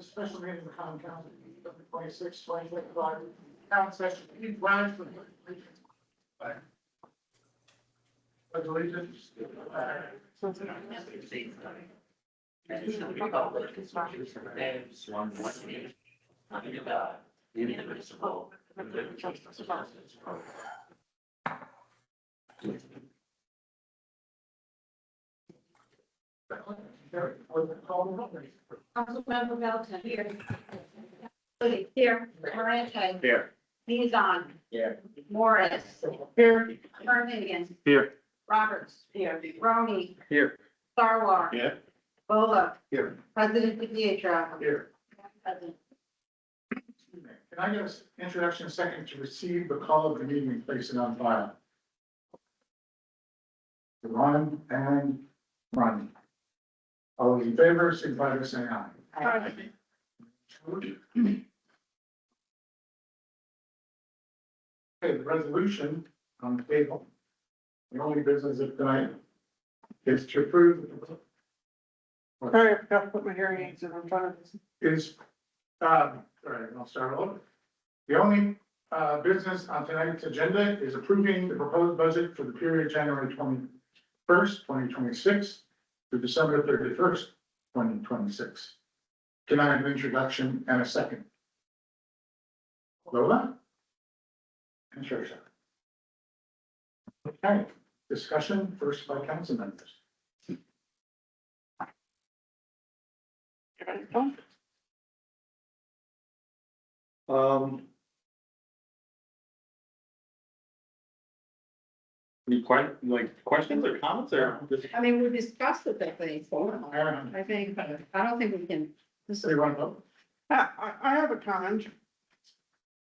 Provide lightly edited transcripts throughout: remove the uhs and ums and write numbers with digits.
The special meeting of the common council, of the 26-2025 town session, please rise for the pledge of allegiance. And to the republic, there's one nation, under God, indivisible, with liberty and justice for all. Councilmember Middleton. Here. Woody. Here. Moran. Here. Mizan. Here. Morris. Here. Carnigan. Here. Roberts. Here. Roney. Here. Farwar. Yeah. Bola. Here. President Pietro. Here. President. Can I get an introduction second to receive the call of the meeting and place it on file? Ron and Ronnie. All those in favor, signify by saying aye. Aye. Okay, the resolution on the table. The only business of tonight is to approve. Sorry, I forgot to put my hearing aids in front of this. Is, all right, I'll start over. The only, business on tonight's agenda is approving the proposed budget for the period January 21st, 2026 to December 31st, 2026. Can I have an introduction and a second? Lola? And Tricia. Okay, discussion first by council members. You ready to go? Any questions or comments or? I mean, we discussed it that way, so Aaron, I think, I don't think we can. This do is you want to vote? I have a comment.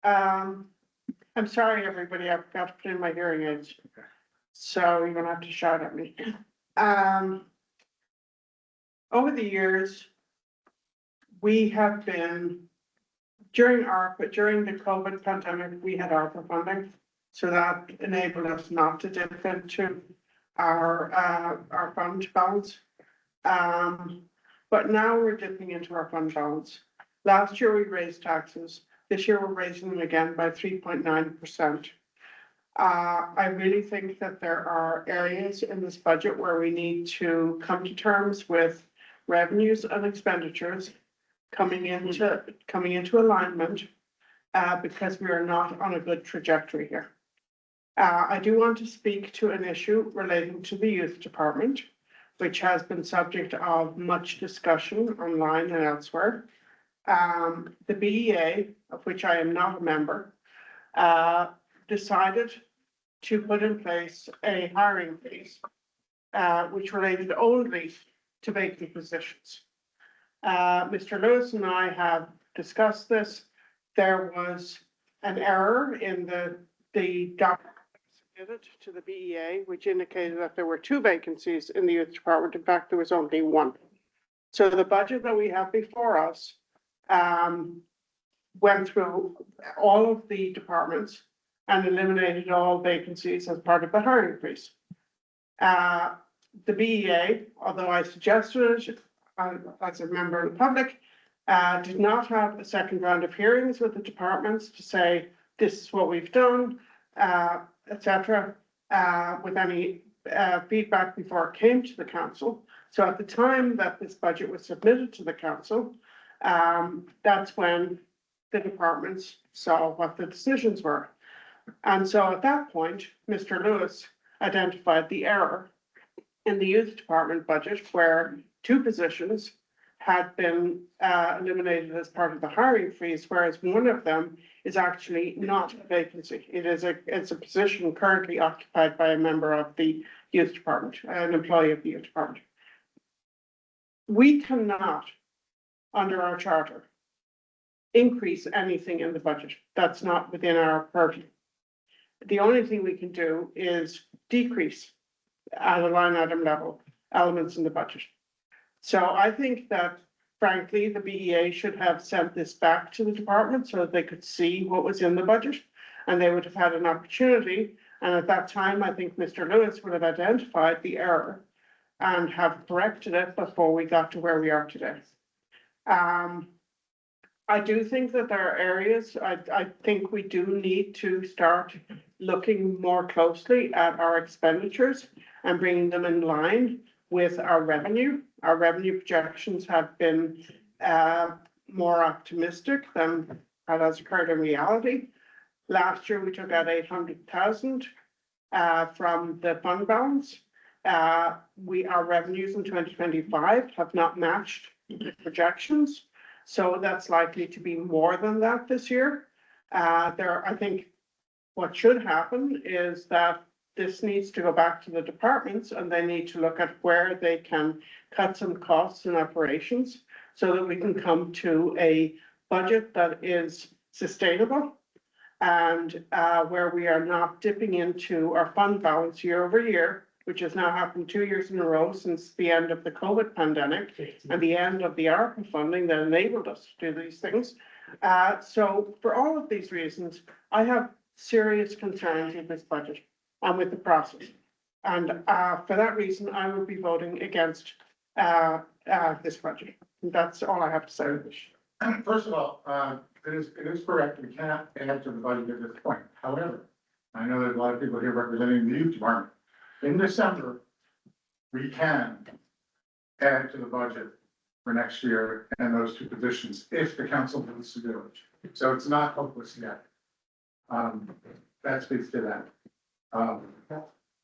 I'm sorry, everybody, I forgot to put in my hearing aids. So you're gonna have to shout at me. Over the years, we have been, during the COVID pandemic, we had ARPA funding. So that enabled us not to dip into our fund balance. But now we're dipping into our fund balance. Last year we raised taxes. This year we're raising them again by 3.9%. I really think that there are areas in this budget where we need to come to terms with revenues and expenditures coming into alignment, because we are not on a good trajectory here. I do want to speak to an issue relating to the youth department, which has been subject of much discussion online and elsewhere. The BEA, of which I am not a member, decided to put in place a hiring freeze, which related only to vacant positions. Mr. Lewis and I have discussed this. There was an error in the document submitted to the BEA, which indicated that there were 2 vacancies in the youth department. In fact, there was only 1. So the budget that we have before us went through all of the departments and eliminated all vacancies as part of the hiring freeze. The BEA, although I suggested it as a member of the public, did not have a second round of hearings with the departments to say, this is what we've done, etc., with any feedback before it came to the council. So at the time that this budget was submitted to the council, that's when the departments saw what the decisions were. And so at that point, Mr. Lewis identified the error in the youth department budget where 2 positions had been eliminated as part of the hiring freeze, whereas one of them is actually not a vacancy. It's a position currently occupied by a member of the youth department, an employee of the youth department. We cannot, under our charter, increase anything in the budget. That's not within our purview. The only thing we can do is decrease at a line item level elements in the budget. So I think that frankly, the BEA should have sent this back to the department so that they could see what was in the budget and they would have had an opportunity. And at that time, I think Mr. Lewis would have identified the error and have corrected it before we got to where we are today. I do think that there are areas, I think we do need to start looking more closely at our expenditures and bringing them in line with our revenue. Our revenue projections have been, more optimistic than has occurred in reality. Last year, we took out 800,000, from the fund balance. Our revenues in 2025 have not matched the projections. So that's likely to be more than that this year. I think what should happen is that this needs to go back to the departments and they need to look at where they can cut some costs and operations so that we can come to a budget that is sustainable and where we are not dipping into our fund balance year over year, which has now happened 2 years in a row since the end of the COVID pandemic and the end of the ARPA funding that enabled us to do these things. So for all of these reasons, I have serious concerns with this budget and with the process. And for that reason, I will be voting against this budget. That's all I have to say. First of all, it is correct, we cannot add to the budget at this point. However, I know there's a lot of people here representing the youth department. In December, we can add to the budget for next year and those two positions if the council wants to do it. So it's not hopeless yet. That speaks to that.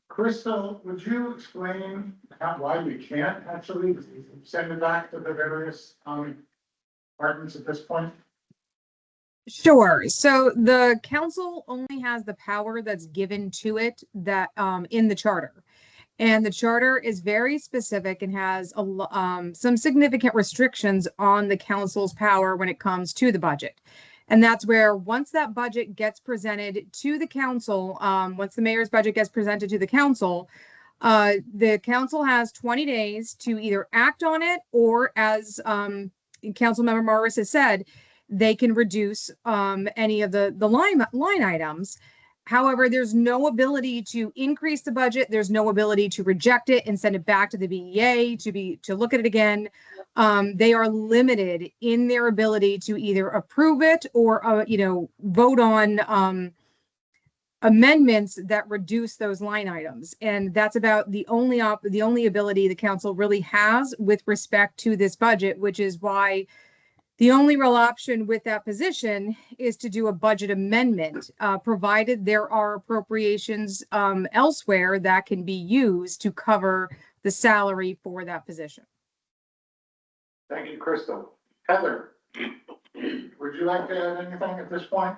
Crystal, would you explain why we can't actually send it back to the various departments at this point? Sure. So the council only has the power that's given to it that in the charter. And the charter is very specific and has some significant restrictions on the council's power when it comes to the budget. And that's where once that budget gets presented to the council, once the mayor's budget gets presented to the council has 20 days to either act on it or, as Councilmember Morris has said, they can reduce any of the line items. However, there's no ability to increase the budget. There's no ability to reject it and send it back to the BEA to look at it again. They are limited in their ability to either approve it or vote on amendments that reduce those line items. And that's about the only ability the council really has with respect to this budget, which is why the only real option with that position is to do a budget amendment, provided there are appropriations elsewhere that can be used to cover the salary for that position. Thank you, Crystal. Heather, would you like to add anything at this point?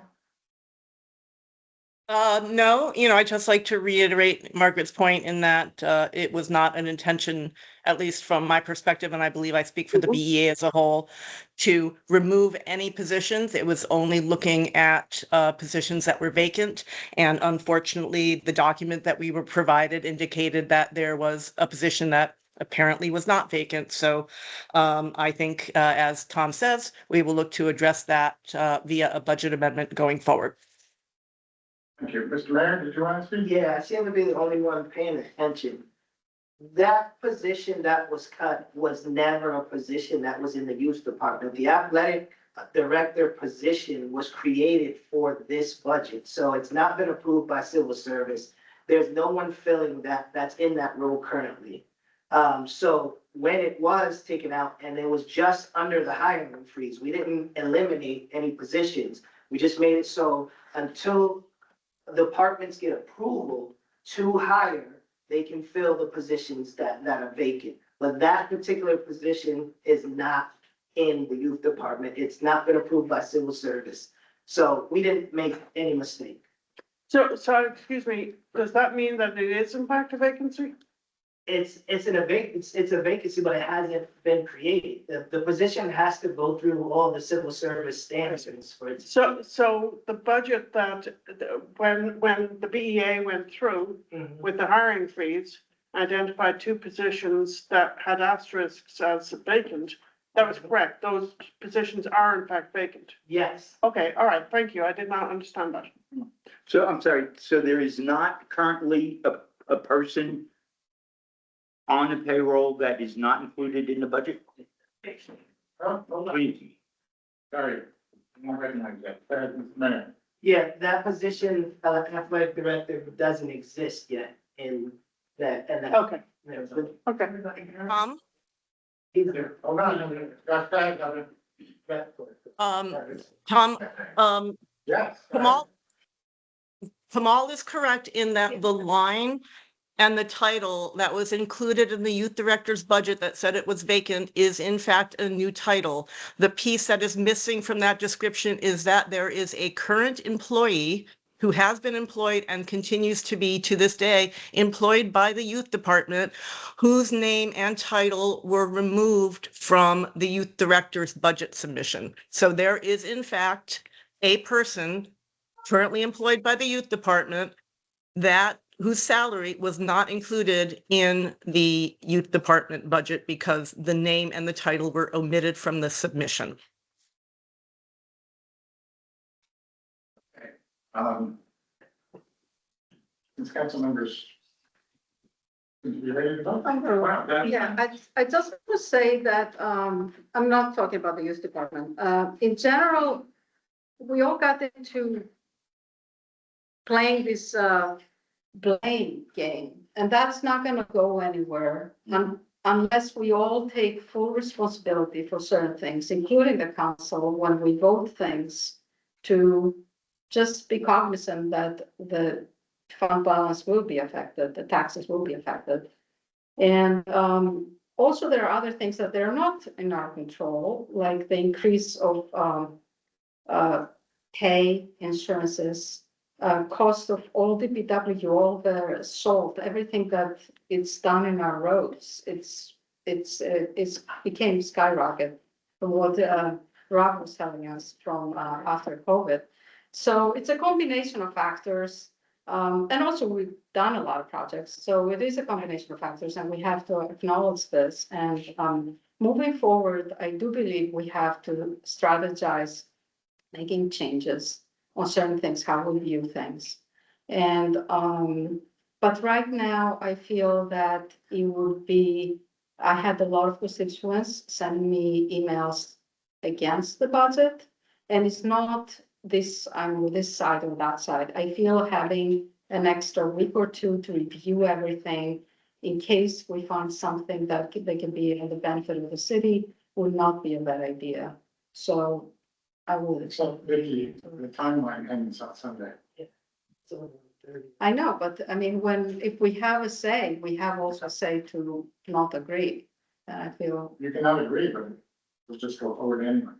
No, I'd just like to reiterate Margaret's point in that it was not an intention, at least from my perspective, and I believe I speak for the BEA as a whole, to remove any positions. It was only looking at positions that were vacant. And unfortunately, the document that we were provided indicated that there was a position that apparently was not vacant. So I think, as Tom says, we will look to address that via a budget amendment going forward. Thank you. Mr. Mayor, did you want to speak? Yeah, I seem to be the only one paying attention. That position that was cut was never a position that was in the youth department. The athletic director position was created for this budget. So it's not been approved by civil service. There's no one filling that's in that role currently. So when it was taken out and it was just under the hiring freeze, we didn't eliminate any positions. We just made it so until departments get approval to hire, they can fill the positions that are vacant. But that particular position is not in the youth department. It's not been approved by civil service. So we didn't make any mistake. So excuse me, does that mean that it is in fact a vacancy? It's a vacancy, but it hasn't been created. The position has to go through all the civil service standards for it. So the budget that, when the BEA went through with the hiring freeze, identified 2 positions that had asterisks as vacant. That was correct. Those positions are in fact vacant. Yes, Okay, all right, thank you. I did not understand that. So I'm sorry, so there is not currently a person on the payroll that is not included in the budget? Oh, hold on. Sorry. I don't recognize that. Mayor. Yeah, that position, athletic director doesn't exist yet in that, and that. Okay, okay. Tom, Either. Hold on, that's bad, Tom, Yes. Kamal is correct in that the line and the title that was included in the youth director's budget that said it was vacant is in fact a new title. The piece that is missing from that description is that there is a current employee who has been employed and continues to be to this day employed by the youth department, whose name and title were removed from the youth director's budget submission. So there is in fact a person currently employed by the youth department that whose salary was not included in the youth department budget because the name and the title were omitted from the submission. Since council members. You ready to vote? Wow, that- Yeah, I just want to say that, I'm not talking about the youth department. In general, we all got into playing this, blame game, and that's not gonna go anywhere unless we all take full responsibility for certain things, including the council, when we vote things, to just be cognizant that the fund balance will be affected, the taxes will be affected. And also there are other things that they're not in our control, like the increase of pay, insurances, cost of all the DPW, all the salt, everything that it's done in our roads. It's became skyrocket from what Rob was telling us from after COVID. So it's a combination of factors. And also we've done a lot of projects, so it is a combination of factors and we have to acknowledge this. And moving forward, I do believe we have to strategize making changes on certain things, how we view things. And, but right now I feel that it would be, I had a lot of constituents sending me emails against the budget. And it's not this, I'm with this side or that side. I feel having an extra week or two to review everything in case we find something that they can be in the benefit of the city would not be a bad idea. So I will. So Vicky, the timeline ends on Sunday. I know, but I mean, if we have a say, we have also a say to not agree. And I feel, You cannot agree, but we'll just go forward anyway.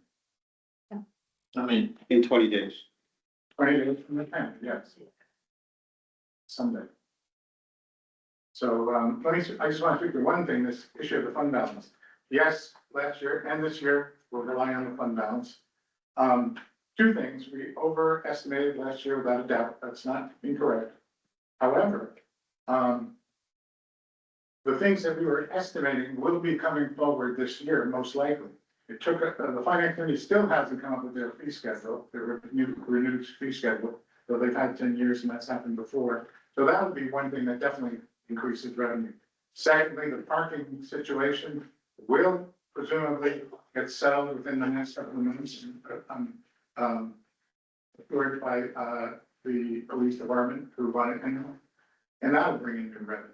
I mean, in 20 days. 20 days from the 10th, yes. Sunday. So, I just want to speak to one thing, this issue of the fund balance. Yes, last year and this year, we'll rely on the fund balance. Two things, we overestimated last year without a doubt, that's not incorrect. However, the things that we were estimating will be coming forward this year, most likely. It took, the finance committee still hasn't come up with their fee schedule, their renewed fee schedule, though they've had 10 years and that's happened before. So that would be one thing that definitely increases revenue. Secondly, the parking situation will presumably get settled within the next couple of months. Assured by the police department who run it anyway, and that will bring in new revenue.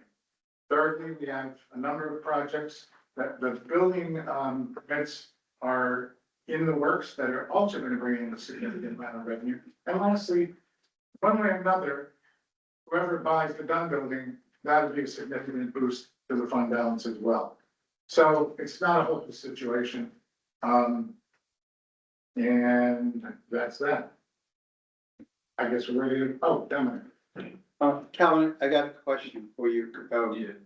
Thirdly, we have a number of projects that the building permits are in the works that are also going to bring in a significant amount of revenue. And lastly, one way or another, whoever buys the Dunn building, that would be a significant boost to the fund balance as well. So it's not a hopeless situation. And that's that. I guess we're ready to, oh, Dominic. Calvin, I got a question for you.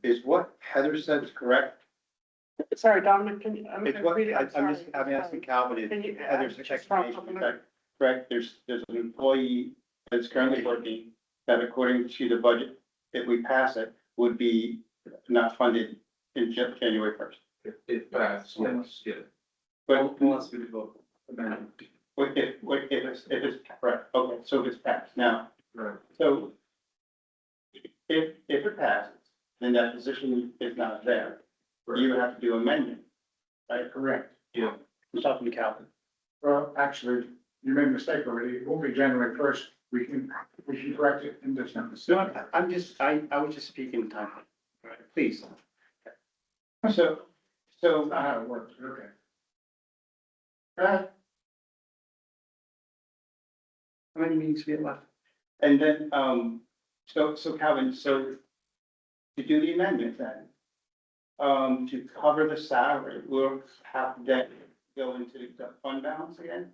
Is what Heather said correct? Sorry, Dominic, can you? It's what, I'm asking Calvin, Can you is Heather's just explanation, stop is a that correct? There's an employee that's currently working that according to the budget, if we pass it, would be not funded in January 1st. If passed, yes, yeah. But Unless we vote amendment. if it's correct, okay, so if it's passed now. Right. So if it passes, then that position is not there. You would have to do amendment, right? Correct. Yeah. I'm talking to Calvin. Well, actually, you made a mistake already, it won't be January first, we can correct it in December. I'm just, I was just speaking time. All right, please. So, That's not how it works, okay. Right. How many meetings we have left? and then, so Calvin, so to do the amendment then, to cover the salary, we'll have to then go into the fund balance again.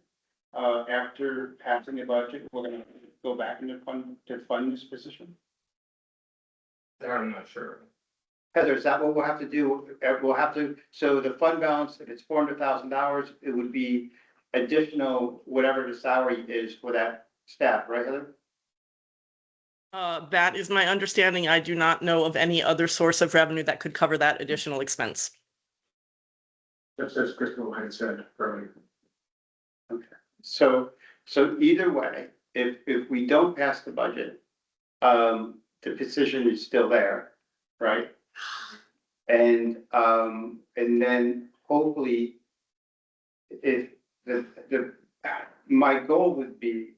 After passing the budget, we're gonna go back into fund, to fund this position. There, I'm not sure. Heather, is that what we'll have to do? We'll have to, so the fund balance, if it's $400,000, it would be additional, whatever the salary is for that staff, right, Heather? That is my understanding. I do not know of any other source of revenue that could cover that additional expense. Just as Crystal had said earlier. So either way, if we don't pass the budget, the position is still there, right? And then hopefully, if my goal would be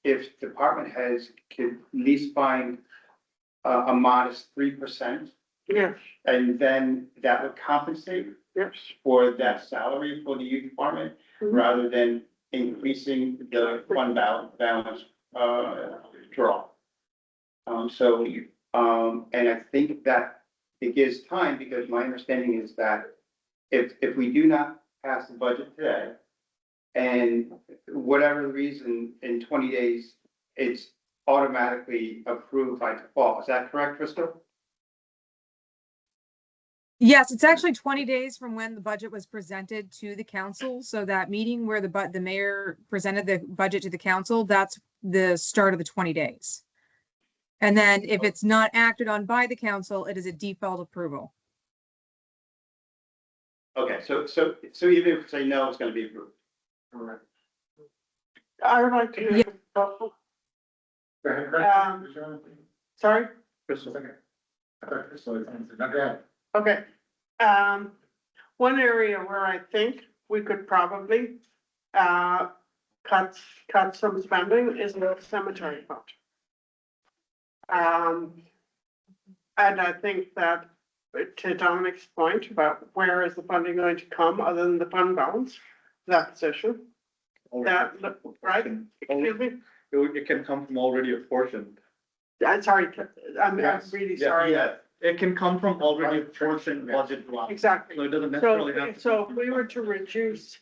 if department heads could at least find a modest 3%, Yes, and then that would compensate yes. for that salary for the youth department, Mhm. rather than increasing the fund balance, draw. And I think that it gives time, because my understanding is that if we do not pass the budget today, and whatever the reason, in 20 days, it's automatically approved by default. Is that correct, Crystal? Yes, it's actually 20 days from when the budget was presented to the council. So that meeting where the mayor presented the budget to the council, that's the start of the 20 days. And then if it's not acted on by the council, it is a default approval. Okay, so even if we say no, it's gonna be approved. Correct. I would like to, Yeah. Go ahead, Um, Crystal. Is there anything? sorry? Crystal, second. I thought Crystal had something. Now, go ahead. Okay. One area where I think we could probably, cut some spending is the cemetery fund. And I think that, to Dominic's point about where is the funding going to come other than the fund balance, that position, that, right? Excuse me? It can come from already apportioned. I'm sorry, I'm Yes. really sorry. Yeah, it can come from already apportioned budget line. Exactly. So it doesn't necessarily have to. So if we were to reduce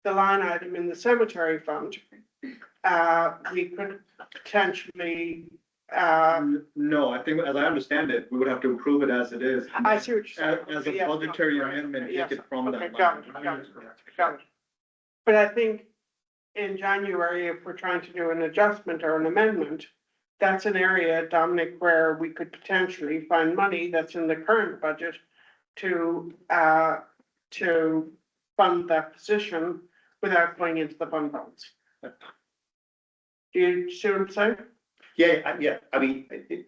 the line item in the cemetery fund, we could potentially, No, I think, as I understand it, we would have to approve it as it is. I see what you're saying. As a Yes, budgetary right, amendment, yes, take it from okay, that got line. it, got it, got it. But I think in January, if we're trying to do an adjustment or an amendment, that's an area, Dominic, where we could potentially find money that's in the current budget to fund that position without going into the fund balance. Do you see what I'm saying? Yeah, I mean, it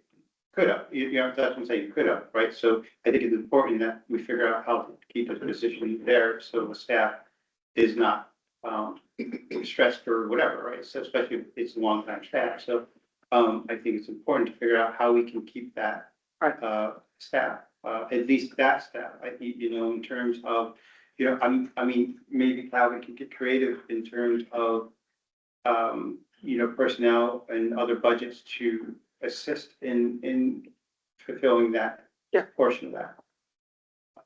could have, that's what I'm saying, could have, right? So I think it's important that we figure out how to keep the position there, so the staff is not, stressed or whatever, right? So especially if it's a long time staff, so, I think it's important to figure out how we can keep that, staff, at least that staff, in terms of, I mean, maybe Calvin can get creative in terms of, personnel and other budgets to assist in fulfilling that portion of that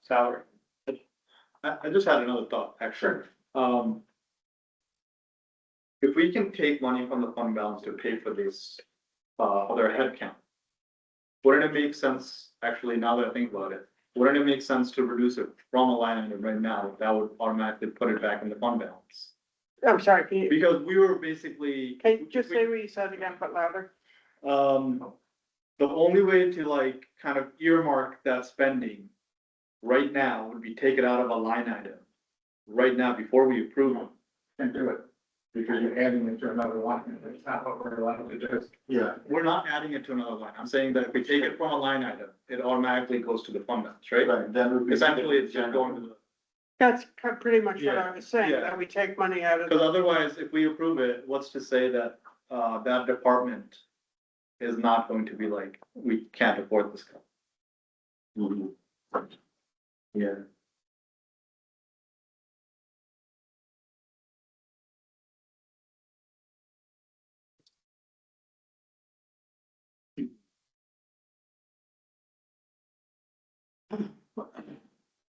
salary. I just had another thought, actually. If we can take money from the fund balance to pay for this, other headcount, wouldn't it make sense, actually, now that I think about it, wouldn't it make sense to reduce it from a line item right now? That would automatically put it back in the fund balance. I'm sorry, can you, Because we were basically. just say what you said again, but louder? The only way to like kind of earmark that spending right now would be take it out of a line item. Right now, before we approve it. Can't do it, because you're adding it to another line, that's not what we're allowed to do. Yeah. We're not adding it to another line. I'm saying that if we take it from a line item, it automatically goes to the fund balance, right? Right, then. Essentially, it's just going to the. That's pretty much what I Yeah, was saying, yeah. that we take money out of. Because otherwise, if we approve it, what's to say that, that department is not going to be like, we can't afford this guy? Yeah.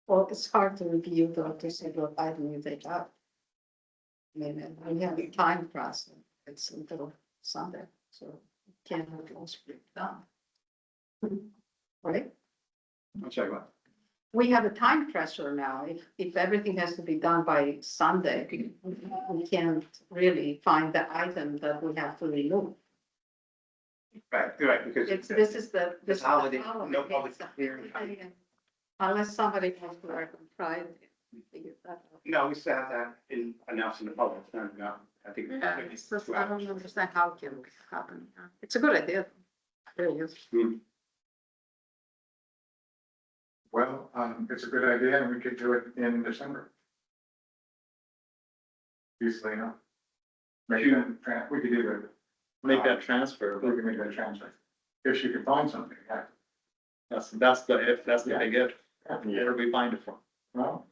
Well, it's hard to review though, to say what item you take out. I mean, and we have a time press, it's until Sunday, so it can't have those done. Right? I'll check that. We have a time pressure now. If everything has to be done by Sunday, we can't really find the item that we have to remove. Right, because. This is the. It's holiday, no public It's a hearing. holiday. Unless somebody has to work on Friday. we figure that out. No, we still have that in announcing the public, no, I think. Yeah, it's just, I don't understand how it can happen. It's a good idea. Really is. Well, it's a good idea and we could do it in December. Easily enough. Make that, we could do it. Make that transfer, We but can make that transfer. If you can find something, yeah. that's the if, that's the Yeah. big if. Where do we find it from? Well,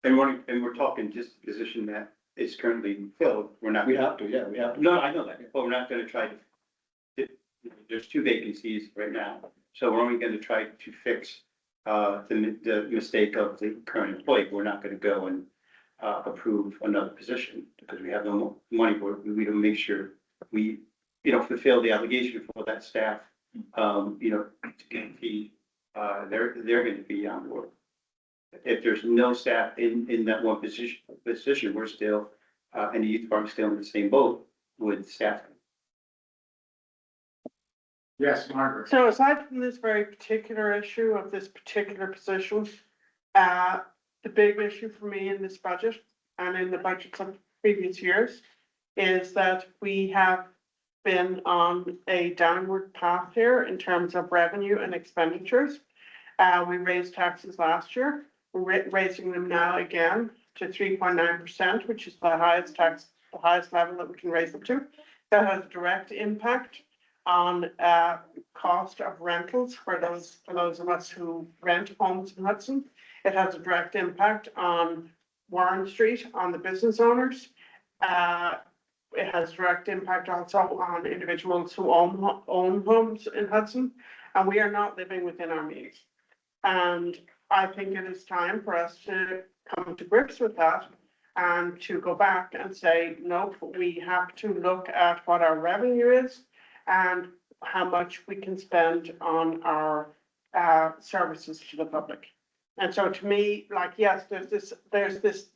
And we're talking just the position that is currently filled, we're not. We have to, yeah, we have to. No, I know that, but we're not gonna try to, there's 2 vacancies right now, so we're only gonna try to fix the mistake of the current employee. We're not gonna go and approve another position because we have no more money for it. We don't make sure we, fulfill the obligation for that staff, to guarantee, they're gonna be on board. If there's no staff in that one position, we're still, and the youth department's still in the same boat with staffing. yes, Margaret. So aside from this very particular issue of this particular position, the big issue for me in this budget and in the budgets of previous years is that we have been on a downward path here in terms of revenue and expenditures. We raised taxes last year. We're raising them now again to 3.9%, which is the highest level that we can raise them to. That has a direct impact on cost of rentals for those of us who rent homes in Hudson. It has a direct impact on Warren Street, on the business owners. It has direct impact also on individuals who own homes in Hudson, and we are not living within our means. And I think it is time for us to come to grips with that and to go back and say, nope, we have to look at what our revenue is and how much we can spend on our services to the public. And so to me, like, yes, there's this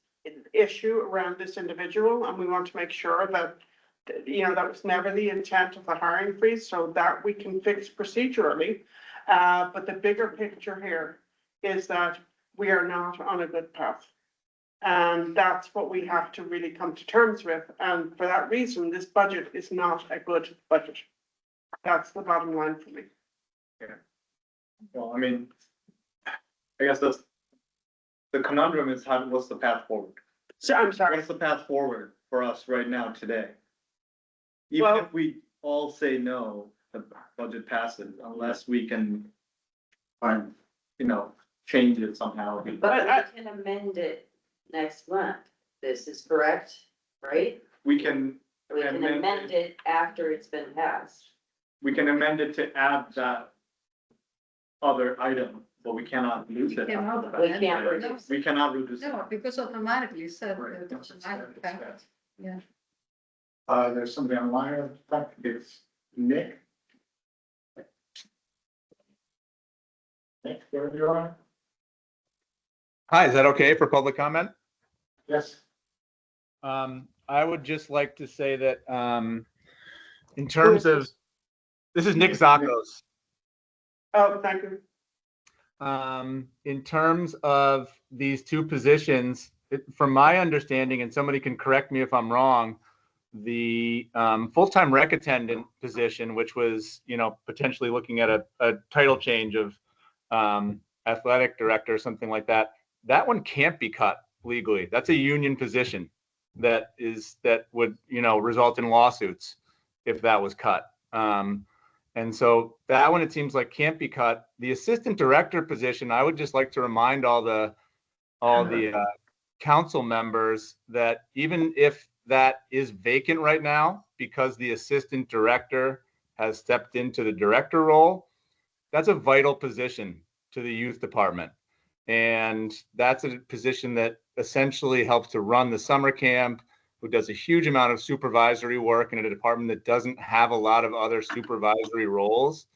issue around this individual, and we want to make sure that, that was never the intent of the hiring freeze, so that we can fix procedurally. But the bigger picture here is that we are not on a good path. And that's what we have to really come to terms with. And for that reason, this budget is not a good budget. That's the bottom line for me. Well, I mean, I guess the conundrum is what's the path forward? So I'm sorry. What's the path forward for us right now today? Even Well- if we all say no, the budget passes unless we can find, change it somehow. But we can amend it next month. This is correct, right? We can, We can Amend it. amend it after it's been passed. we can amend it to add that other item, but we cannot reduce it. Cannot We amend can't it. reduce We cannot reduce it. No, because automatically it said. Right, that that's it's automatic package. Yeah. There's somebody online, I think it's Nick. Nick, where you are? Hi, is that okay for public comment? Yes. I would just like to say that, in terms of, this is Nick Zakos. Oh, thank you. In terms of these 2 positions, from my understanding, and somebody can correct me if I'm wrong, the full-time rec attendant position, which was, potentially looking at a title change of athletic director or something like that, that one can't be cut legally. That's a union position that would, result in lawsuits if that was cut. And so that one, it seems like can't be cut. The assistant director position, I would just like to remind all the council members that even if that is vacant right now, because the assistant director has stepped into the director role, that's a vital position to the youth department. And that's a position that essentially helps to run the summer camp, who does a huge amount of supervisory work in a department that doesn't have a lot of other supervisory roles.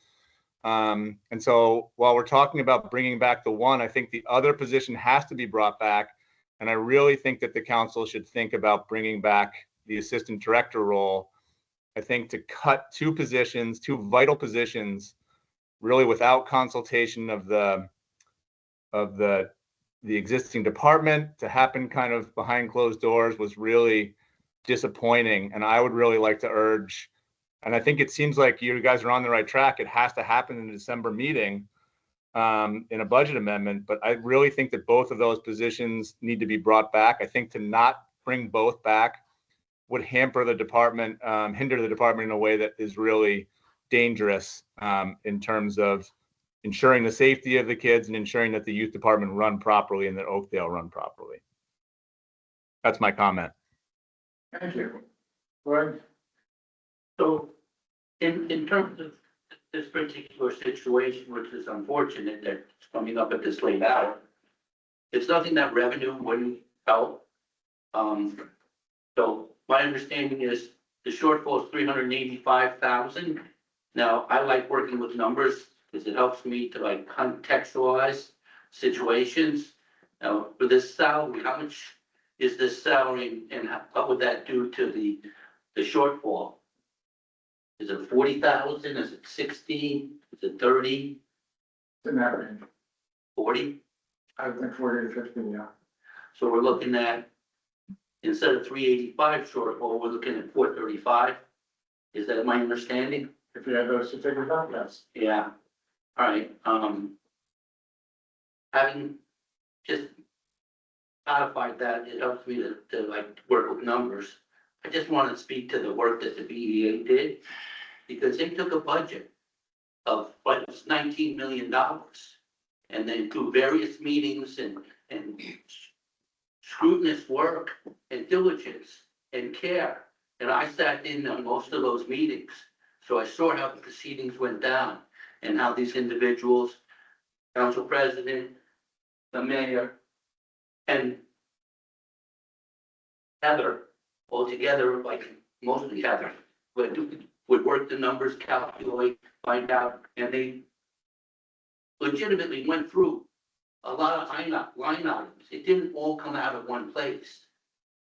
And so while we're talking about bringing back the one, I think the other position has to be brought back. And I really think that the council should think about bringing back the assistant director role. I think to cut two positions, two vital positions, really without consultation of the existing department, to happen kind of behind closed doors, was really disappointing. And I would really like to urge, and I think it seems like you guys are on the right track, it has to happen in the December meeting in a budget amendment. But I really think that both of those positions need to be brought back. I think to not bring both back would hamper the department, hinder the department in a way that is really dangerous in terms of ensuring the safety of the kids and ensuring that the youth department run properly and that Oakdale run properly. That's my comment. Thank you. Greg? So in terms of this particular situation, which is unfortunate that it's coming up at this late hour, it's nothing that revenue wouldn't help. So my understanding is the shortfall is 385,000. Now, I like working with numbers because it helps me to like contextualize situations. Now, for this salary, how much is this salary and what would that do to the shortfall? Is it 40,000? Is it 60? Is it 30? In that range. 40? I think 40 to 50, yeah. So we're looking at, instead of 385 shortfall, we're looking at 435. Is that my understanding? If you had those to take it up, yes. Yeah. All right. Having just codified that, it helps me to like work with numbers. I just want to speak to the work that the BEA did, because they took a budget of what was $19 million, and then through various meetings and scrutinous work and diligence and care. And I sat in on most of those meetings. So I saw how the proceedings went down and how these individuals, council president, the mayor, and Heather, all together, like mostly Heather, would work the numbers, calculate, find out, and they legitimately went through a lot of line items. It didn't all come out of one place.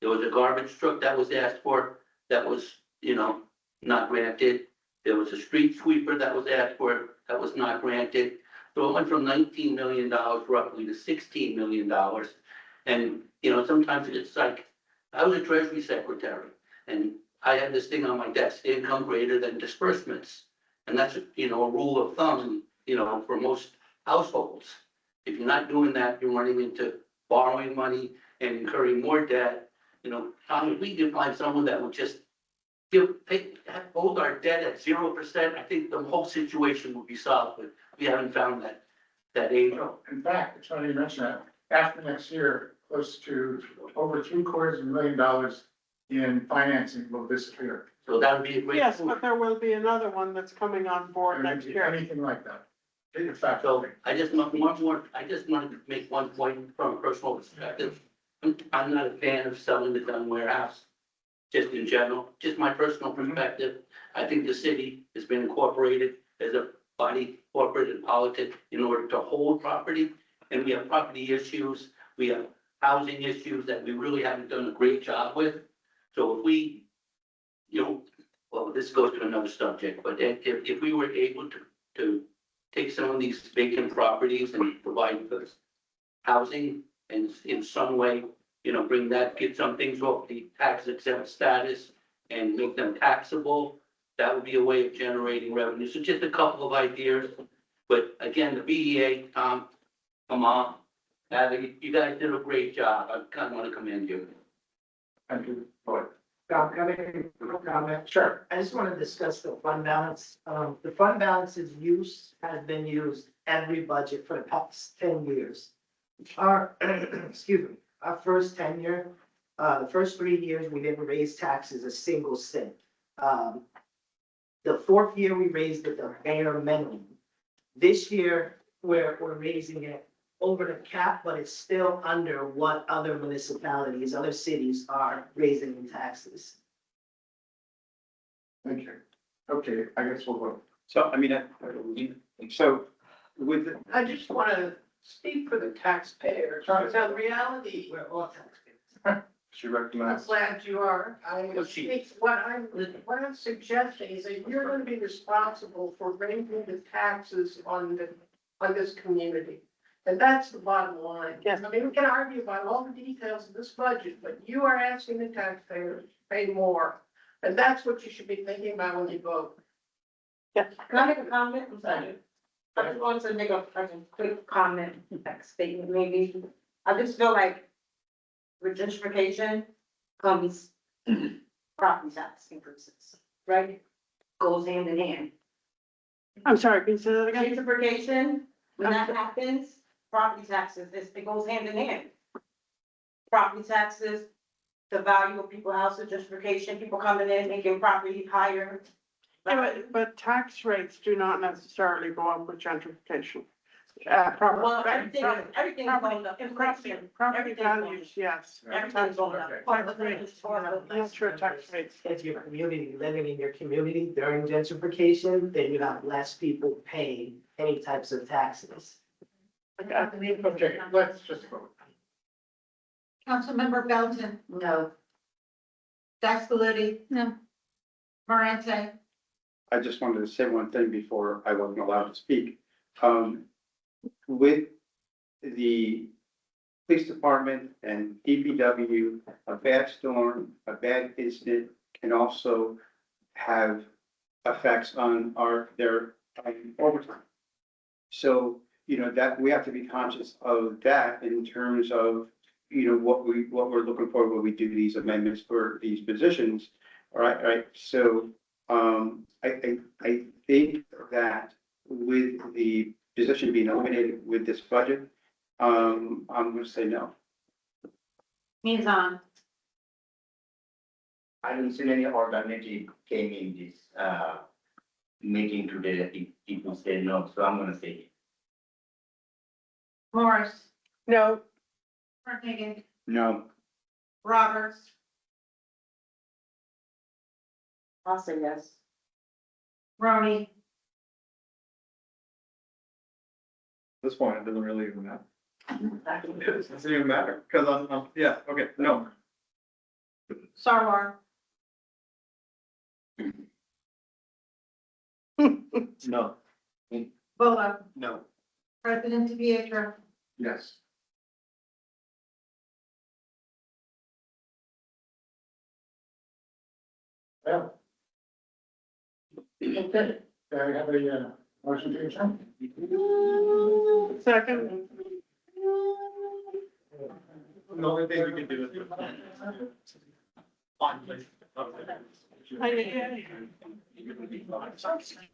There was a garbage truck that was asked for, that was, not granted. There was a street sweeper that was asked for, that was not granted. So it went from $19 million roughly to $16 million. And, sometimes it's like, I was a treasury secretary and I had this thing on my desk, income greater than disbursements. And that's, a rule of thumb, for most households. If you're not doing that, you're running into borrowing money and incurring more debt. If we can find someone that would just hold our debt at 0%, I think the whole situation would be solved, but we haven't found that angel. In fact, it's funny you mention that. After next year, close to over $750,000 in financing will disappear. So that would be a great. Yes, but there will be another one that's coming on board next year. Anything like that. In fact, So I just want to make one point from a personal perspective. I'm not a fan of selling the gun warehouse, just in general, just my personal perspective. I think the city has been incorporated as a body corporate and politic in order to hold property. And we have property issues, we have housing issues that we really haven't done a great job with. So if we, well, this goes to another subject, but if we were able to take some of these vacant properties and provide housing and in some way, bring that, get some things off the tax exempt status and make them taxable, that would be a way of generating revenue. So just a couple of ideas. But again, the BEA, Tom, come on, You guys did a great job. I kind of want to commend you. Thank you. Lloyd. Comment. Sure. I just want to discuss the fund balance. The fund balance's use has been used every budget for the past 10 years. Our, excuse me, our first tenure, the first 3 years, we didn't raise taxes a single cent. The fourth year, we raised it the bare minimum. This year, we're raising it over the cap, but it's still under what other municipalities, other cities are raising in taxes. Thank you. Okay, I guess we'll vote. So, I mean, so with, the- I just want to speak for the taxpayers. So the reality, We're all taxpayers. She I'm recommends. glad you are. What I'm suggesting is that you're going to be responsible for raising the taxes on this community. And that's the bottom line. Yes. I mean, we can argue about all the details of this budget, but you are asking the taxpayers to pay more. And that's what you should be thinking about when you vote. Can I make a comment? I'm sorry. I just want to make a quick comment, statement maybe. I just feel like with gentrification comes property tax increases, right? Goes hand in hand. I'm sorry, can you say that again? Gentrification, when that happens, property taxes, it goes hand in hand. Property taxes, the value of people's houses, gentrification, people coming in, making property higher. Yeah, but tax rates do not necessarily go up with gentrification. Well, everything is going up, inflation, Property everything's going up. values, yes. Everything's going up. Tax rates, not sure tax rates. If your community, living in your community during gentrification, then you have less people paying any types of taxes. Okay, let's just vote. Councilmember Belton, No. Daxalidi. No. Morante, I just wanted to say one thing before I wasn't allowed to speak. With the police department and DPW, a bad storm, a bad incident can also have effects on their overtime. So, that we have to be conscious of that in terms of, what we're looking for when we do these amendments for these positions. All right. So, I think that with the position being eliminated with this budget, I'm gonna say no. hands on. I don't see any alternative came in this, meeting today, that people say no, so I'm gonna say. Morris, No, Hartigan, No. Roberts, I'll say yes. Roney, At this point, it doesn't really even matter. It doesn't even matter, because I'm, yeah, okay, no. Sarwar, No. Bullock, No. President Pietro. Yes. Well. Okay, do I have a motion to adjourn? second. The only thing we can do is. I-